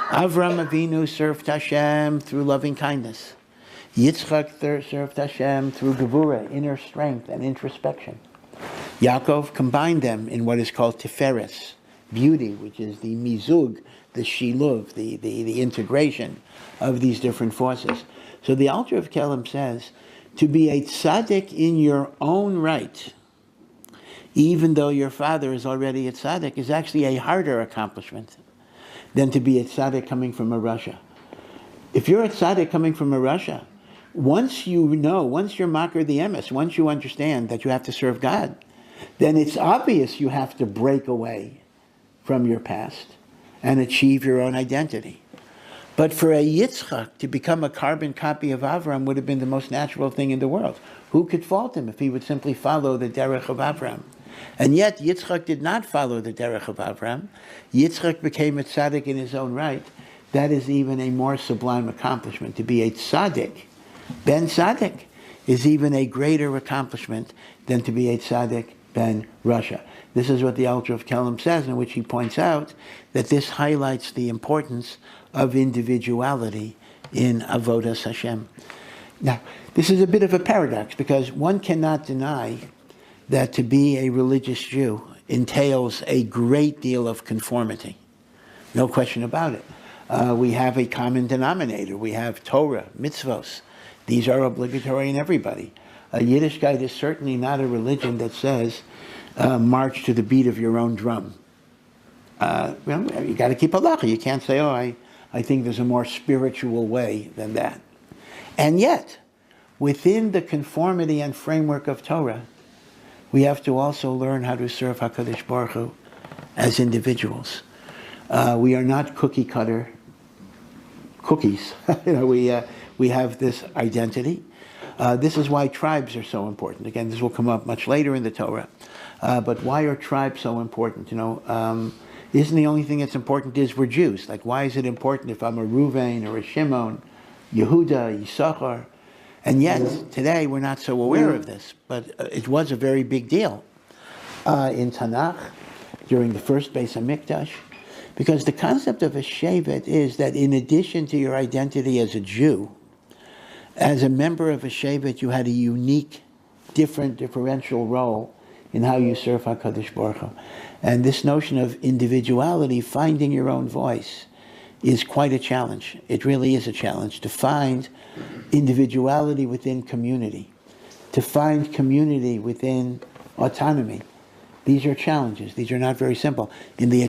Avram Avinu served Hashem through loving kindness. Yitzchak served Hashem through Gevurah, inner strength and introspection. Yaakov combined them in what is called Tiferes, beauty, which is the mizug, the shiluv, the integration of these different forces. So the Alter of Kelm says, to be a tzaddik in your own right, even though your father is already a tzaddik, is actually a harder accomplishment than to be a tzaddik coming from a Russia. If you're a tzaddik coming from a Russia, once you're makar the emes, once you understand that you have to serve God, then it's obvious you have to break away from your past and achieve your own identity. But for a Yitzchak to become a carbon copy of Avram would have been the most natural thing in the world. Who could fault him if he would simply follow the derech of Avram? And yet Yitzchak did not follow the derech of Avram. Yitzchak became a tzaddik in his own right. That is even a more sublime accomplishment. To be a tzaddik, ben tzaddik, is even a greater accomplishment than to be a tzaddik ben Russia. This is what the Alter of Kelm says, in which he points out that this highlights the importance of individuality in Avodas Hashem. Now, this is a bit of a paradox, because one cannot deny that to be a religious Jew entails a great deal of conformity. No question about it. We have a common denominator. We have Torah, mitzvos. These are obligatory in everybody. Yiddishkeit is certainly not a religion that says, march to the beat of your own drum. You got to keep halacha. You can't say, I think there's a more spiritual way than that. And yet, within the conformity and framework of Torah, we have to also learn how to serve HaKadosh Baruch Hu as individuals. We are not cookie cutter cookies. We have this identity. This is why tribes are so important. Again, this will come up much later in the Torah. But why are tribes so important? Isn't the only thing that's important is we're Jews? Like, why is it important if I'm a Reuven or a Shimon, Yehuda, Yisachar? And yet, today, we're not so aware of this. But it was a very big deal in Tanakh during the first Beis HaMikdash. Because the concept of a shevet is that in addition to your identity as a Jew, as a member of a shevet, you had a unique, differential role in how you serve HaKadosh Baruch Hu. And this notion of individuality, finding your own voice, is quite a challenge. It really is a challenge to find individuality within community, to find community within autonomy. These are challenges. These are not very simple. In the